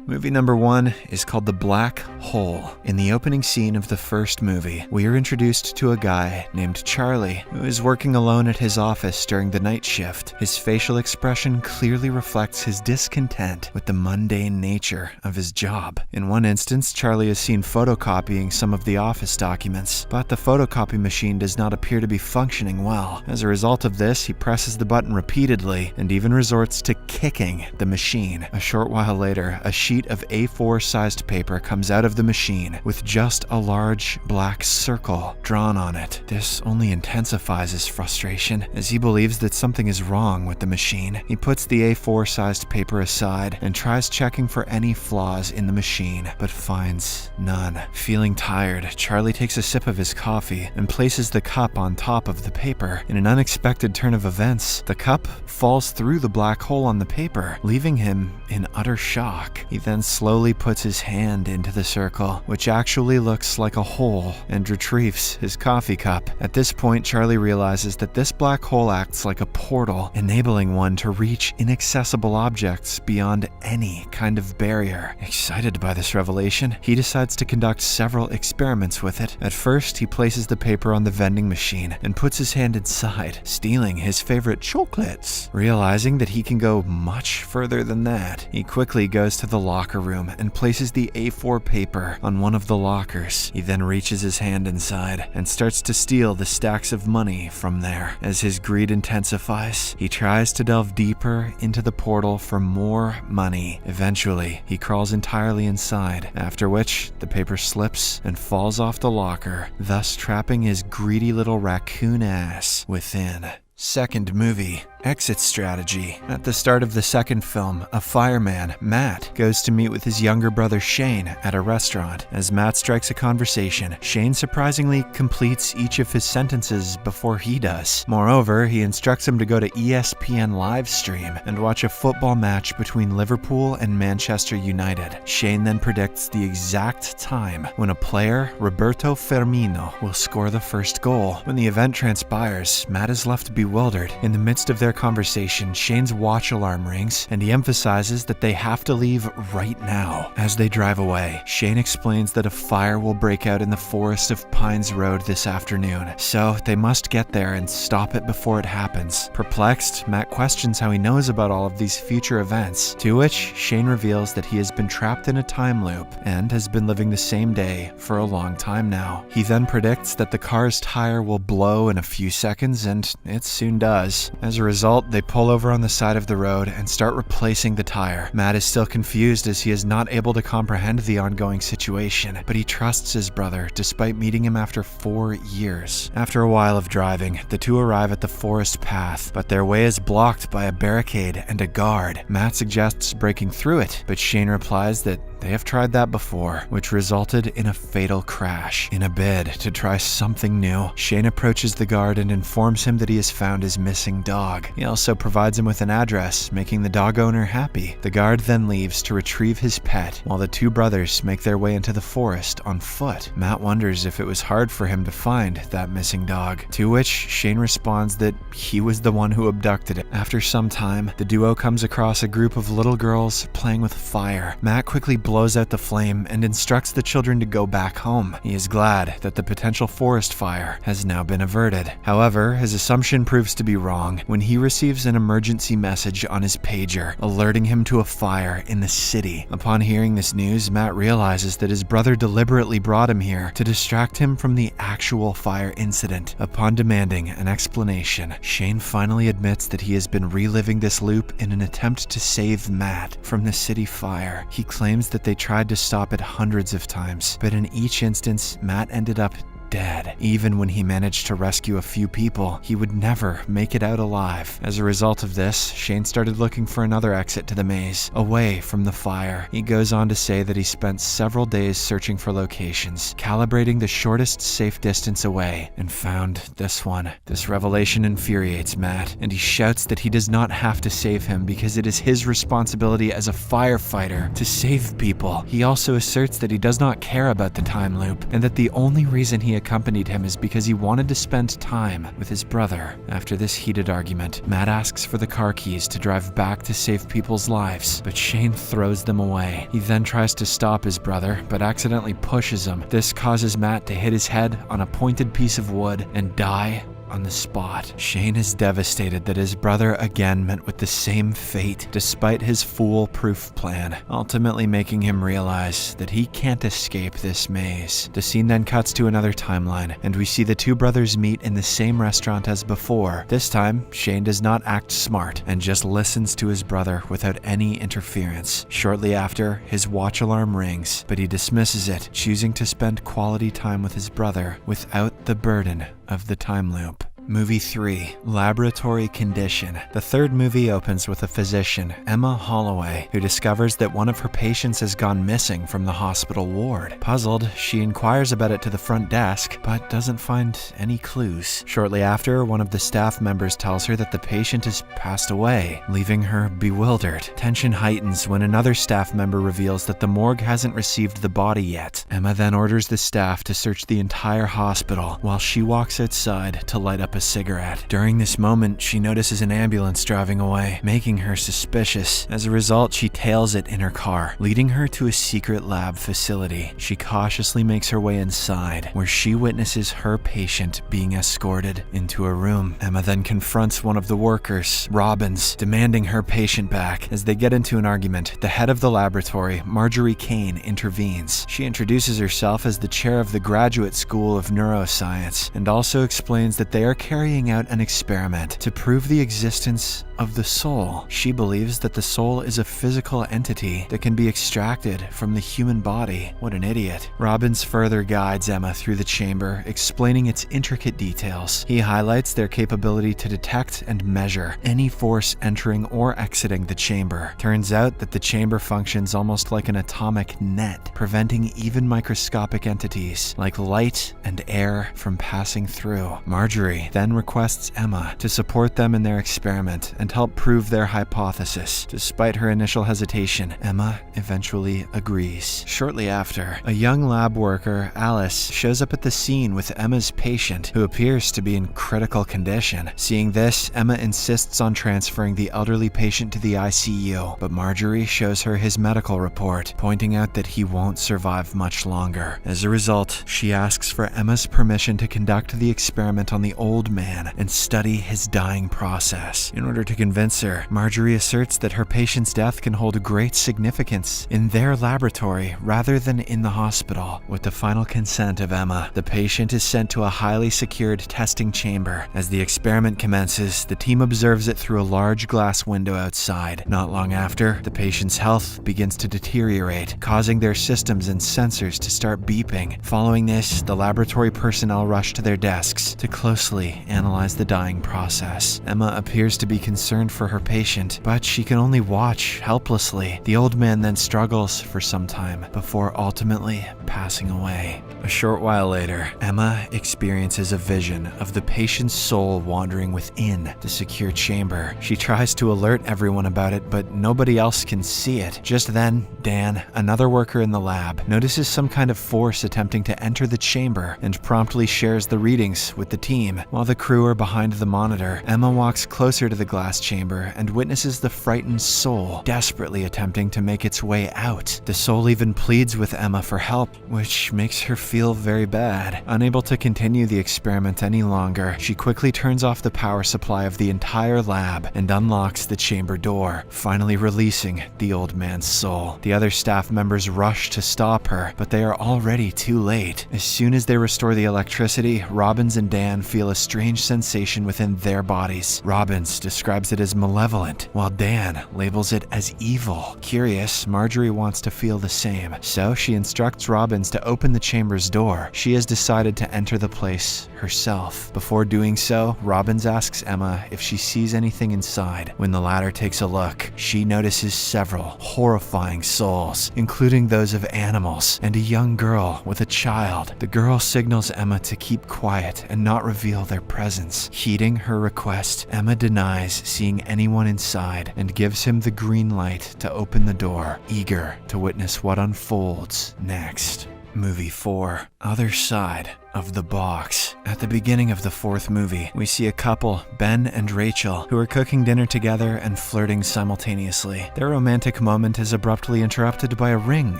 Movie number 1 is called The Black Hole. In the opening scene of the first movie, we are introduced to a guy named Charlie, who is working alone at his office during the night shift. His facial expression clearly reflects his discontent with the mundane nature of his job. In one instance, Charlie is seen photocopying some of the office documents, but the photocopy machine does not appear to be functioning well. As a result of this, he presses the button repeatedly and even resorts to kicking the machine. A short while later, a sheet of A4 sized paper comes out of the machine with just a large black circle drawn on it. This only intensifies his frustration as he believes that something is wrong with the machine. He puts the A4 sized paper aside and tries checking for any flaws in the machine, but finds none. Feeling tired, Charlie takes a sip of his coffee and places the cup on top of the paper. In an unexpected turn of events, the cup falls through the black hole on the paper, leaving him in utter shock. He then slowly puts his hand into the circle, which actually looks like a hole, and retrieves his coffee cup. At this point, Charlie realizes that this black hole acts like a portal, enabling one to reach inaccessible objects beyond any kind of barrier. Excited by this revelation, he decides to conduct several experiments with it. At first, he places the paper on the vending machine and puts his hand inside, stealing his favorite chocolates. Realizing that he can go much further than that, he quickly goes to the locker room and places the A4 paper on one of the lockers. He then reaches his hand inside and starts to steal the stacks of money from there. As his greed intensifies, he tries to delve deeper into the portal for more money. Eventually, he crawls entirely inside, after which the paper slips and falls off the locker, thus trapping his greedy little raccoon ass within. Second movie, Exit Strategy. At the start of the second film, a fireman, Matt, goes to meet with his younger brother Shane at a restaurant. As Matt strikes a conversation, Shane surprisingly completes each of his sentences before he does. Moreover, he instructs him to go to ESPN Livestream and watch a football match between Liverpool and Manchester United. Shane then predicts the exact time when a player, Roberto Firmino, will score the first goal. When the event transpires, Matt is left bewildered. In the midst of their conversation, Shane's watch alarm rings, and he emphasizes that they have to leave right now. As they drive away, Shane explains that a fire will break out in the forest of Pines Road this afternoon, so they must get there and stop it before it happens. Perplexed, Matt questions how he knows about all of these future events, to which Shane reveals that he has been trapped in a time loop and has been living the same day for a long time now. He then predicts that the car's tire will blow in a few seconds, and it soon does. As a result, they pull over on the side of the road and start replacing the tire. Matt is still confused as he is not able to comprehend the ongoing situation, but he trusts his brother despite meeting him after 4 years. After a while of driving, the two arrive at the forest path, but their way is blocked by a barricade and a guard. Matt suggests breaking through it, but Shane replies that they have tried that before, which resulted in a fatal crash. In a bid to try something new, Shane approaches the guard and informs him that he has found his missing dog. He also provides him with an address, making the dog owner happy. The guard then leaves to retrieve his pet, while the two brothers make their way into the forest on foot. Matt wonders if it was hard for him to find that missing dog, to which Shane responds that he was the one who abducted it. After some time, the duo comes across a group of little girls playing with fire. Matt quickly blows out the flame and instructs the children to go back home. He is glad that the potential forest fire has now been averted. However, his assumption proves to be wrong when he receives an emergency message on his pager, alerting him to a fire in the city. Upon hearing this news, Matt realizes that his brother deliberately brought him here to distract him from the actual fire incident. Upon demanding an explanation, Shane finally admits that he has been reliving this loop in an attempt to save Matt from the city fire. He claims that they tried to stop it hundreds of times, but in each instance, Matt ended up dead. Even when he managed to rescue a few people, he would never make it out alive. As a result of this, Shane started looking for another exit to the maze, away from the fire. He goes on to say that he spent several days searching for locations, calibrating the shortest safe distance away, and found this one. This revelation infuriates Matt, and he shouts that he does not have to save him because it is his responsibility as a firefighter to save people. He also asserts that he does not care about the time loop, and that the only reason he he accompanied him is because he wanted to spend time with his brother. After this heated argument, Matt asks for the car keys to drive back to save people's lives, but Shane throws them away. He then tries to stop his brother, but accidentally pushes him. This causes Matt to hit his head on a pointed piece of wood and die on the spot. Shane is devastated that his brother again met with the same fate despite his foolproof plan, ultimately making him realize that he can't escape this maze. The scene then cuts to another timeline, and we see the two brothers meet in the same restaurant as before. This time, Shane does not act smart and just listens to his brother without any interference. Shortly after, his watch alarm rings, but he dismisses it, choosing to spend quality time with his brother without the burden of the time loop. Movie 3, Laboratory Condition. The third movie opens with a physician, Emma Holloway, who discovers that one of her patients has gone missing from the hospital ward. Puzzled, she inquires about it to the front desk, but doesn't find any clues. Shortly after, one of the staff members tells her that the patient has passed away, leaving her bewildered. Tension heightens when another staff member reveals that the morgue hasn't received the body yet. Emma then orders the staff to search the entire hospital, while she walks outside to light up a cigarette. During this moment, she notices an ambulance driving away, making her suspicious. As a result, she tails it in her car, leading her to a secret lab facility. She cautiously makes her way inside, where she witnesses her patient being escorted into a room. Emma then confronts one of the workers, Robbins, demanding her patient back. As they get into an argument, the head of the laboratory, Marjorie Kane, intervenes. She introduces herself as the chair of the Graduate School of Neuroscience, and also explains that they are carrying out an experiment to prove the existence of the soul. She believes that the soul is a physical entity that can be extracted from the human body. What an idiot. Robbins further guides Emma through the chamber, explaining its intricate details. He highlights their capability to detect and measure any force entering or exiting the chamber. Turns out that the chamber functions almost like an atomic net, preventing even microscopic entities like light and air from passing through. Marjorie then requests Emma to support them in their experiment and help prove their hypothesis. Despite her initial hesitation, Emma eventually agrees. Shortly after, a young lab worker, Alice, shows up at the scene with Emma's patient, who appears to be in critical condition. Seeing this, Emma insists on transferring the elderly patient to the ICU, but Marjorie shows her his medical report, pointing out that he won't survive much longer. As a result, she asks for Emma's permission to conduct the experiment on the old man and study his dying process. In order to convince her, Marjorie asserts that her patient's death can hold great significance in their laboratory rather than in the hospital. With the final consent of Emma, the patient is sent to a highly secured testing chamber. As the experiment commences, the team observes it through a large glass window outside. Not long after, the patient's health begins to deteriorate, causing their systems and sensors to start beeping. Following this, the laboratory personnel rush to their desks to closely analyze the dying process. Emma appears to be concerned for her patient, but she can only watch helplessly. The old man then struggles for some time before ultimately passing away. A short while later, Emma experiences a vision of the patient's soul wandering within the secure chamber. She tries to alert everyone about it, but nobody else can see it. Just then, Dan, another worker in the lab, notices some kind of force attempting to enter the chamber and promptly shares the readings with the team. While the crew are behind the monitor, Emma walks closer to the glass chamber and witnesses the frightened soul desperately attempting to make its way out. The soul even pleads with Emma for help, which makes her feel very bad. Unable to continue the experiment any longer, she quickly turns off the power supply of the entire lab and unlocks the chamber door, finally releasing the old man's soul. The other staff members rush to stop her, but they are already too late. As soon as they restore the electricity, Robbins and Dan feel a strange sensation within their bodies. Robbins describes it as malevolent, while Dan labels it as evil. Curious, Marjorie wants to feel the same, so she instructs Robbins to open the chamber's door. She has decided to enter the place herself. Before doing so, Robbins asks Emma if she sees anything inside. When the latter takes a look, she notices several horrifying souls, including those of animals and a young girl with a child. The girl signals Emma to keep quiet and not reveal their presence. Heeding her request, Emma denies seeing anyone inside and gives him the green light to open the door, eager to witness what unfolds next. Movie 4, Other Side of the Box. At the beginning of the fourth movie, we see a couple, Ben and Rachel, who are cooking dinner together and flirting simultaneously. Their romantic moment is abruptly interrupted by a ring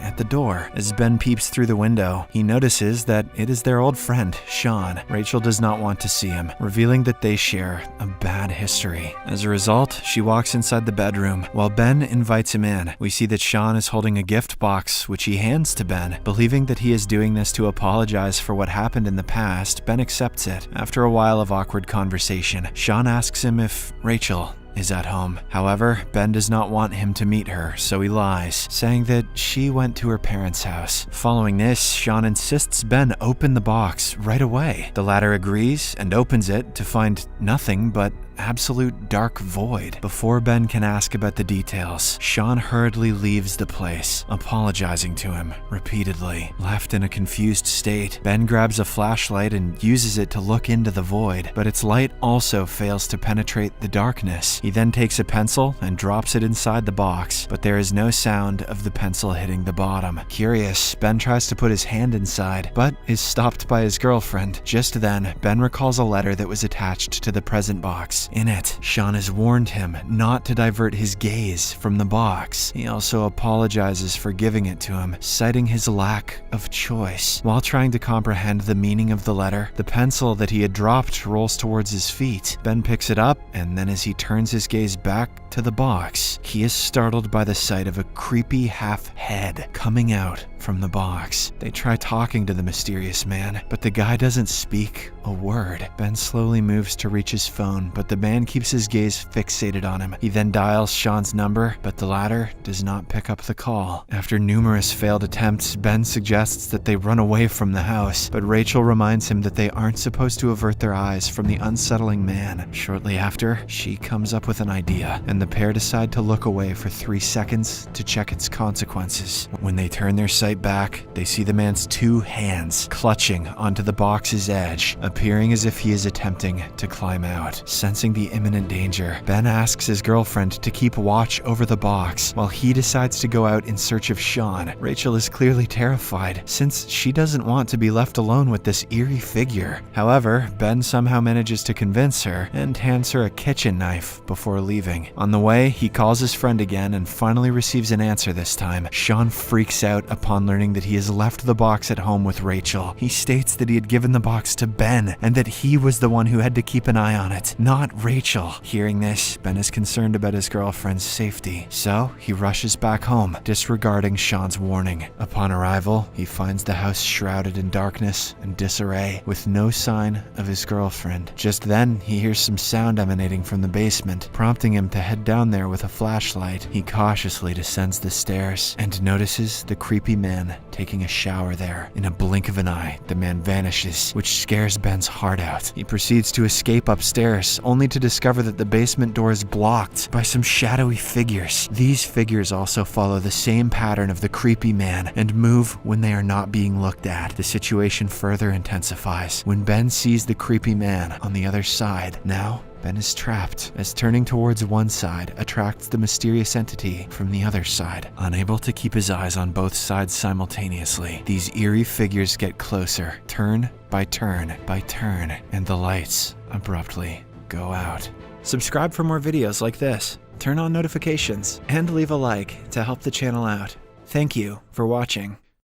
at the door. As Ben peeps through the window, he notices that it is their old friend, Sean. Rachel does not want to see him, revealing that they share a bad history. As a result, she walks inside the bedroom. While Ben invites him in, we see that Sean is holding a gift box, which he hands to Ben. Believing that he is doing this to apologize for what happened in the past, Ben accepts it. After a while of awkward conversation, Sean asks him if Rachel is at home. However, Ben does not want him to meet her, so he lies, saying that she went to her parents' house. Following this, Sean insists Ben open the box right away. The latter agrees and opens it to find nothing but absolute dark void. Before Ben can ask about the details, Sean hurriedly leaves the place, apologizing to him repeatedly. Left in a confused state, Ben grabs a flashlight and uses it to look into the void, but its light also fails to penetrate the darkness. He then takes a pencil and drops it inside the box, but there is no sound of the pencil hitting the bottom. Curious, Ben tries to put his hand inside, but is stopped by his girlfriend. Just then, Ben recalls a letter that was attached to the present box. In it, Sean has warned him not to divert his gaze from the box. He also apologizes for giving it to him, citing his lack of choice. While trying to comprehend the meaning of the letter, the pencil that he had dropped rolls towards his feet. Ben picks it up, and then as he turns his gaze back to the box, he is startled by the sight of a creepy half head coming out from the box. They try talking to the mysterious man, but the guy doesn't speak a word. Ben slowly moves to reach his phone, but the man keeps his gaze fixated on him. He then dials Sean's number, but the latter does not pick up the call. After numerous failed attempts, Ben suggests that they run away from the house, but Rachel reminds him that they aren't supposed to avert their eyes from the unsettling man. Shortly after, she comes up with an idea, and the pair decide to look away for 3 seconds to check its consequences. When they turn their sight back, they see the man's 2 hands clutching onto the box's edge, appearing as if he is attempting to climb out. Sensing the imminent danger, Ben asks his girlfriend to keep watch over the box while he decides to go out in search of Sean. Rachel is clearly terrified since she doesn't want to be left alone with this eerie figure. However, Ben somehow manages to convince her and hands her a kitchen knife before leaving. On the way, he calls his friend again and finally receives an answer this time. Sean freaks out upon learning that he has left the box at home with Rachel. He states that he had given the box to Ben and that he was the one who had to keep an eye on it, not Rachel. Hearing this, Ben is concerned about his girlfriend's safety, so he rushes back home, disregarding Sean's warning. Upon arrival, he finds the house shrouded in darkness and disarray, with no sign of his girlfriend. Just then, he hears some sound emanating from the basement, prompting him to head down there with a flashlight. He cautiously descends the stairs and notices the creepy man taking a shower there. In a blink of an eye, the man vanishes, which scares Ben's heart out. He proceeds to escape upstairs, only to discover that the basement door is blocked by some shadowy figures. These figures also follow the same pattern of the creepy man and move when they are not being looked at. The situation further intensifies when Ben sees the creepy man on the other side. Now, Ben is trapped, as turning towards one side attracts the mysterious entity from the other side. Unable to keep his eyes on both sides simultaneously, these eerie figures get closer, turn by turn by turn, and the lights abruptly go out. Subscribe for more videos like this, turn on notifications, and leave a like to help the channel out. Thank you for watching.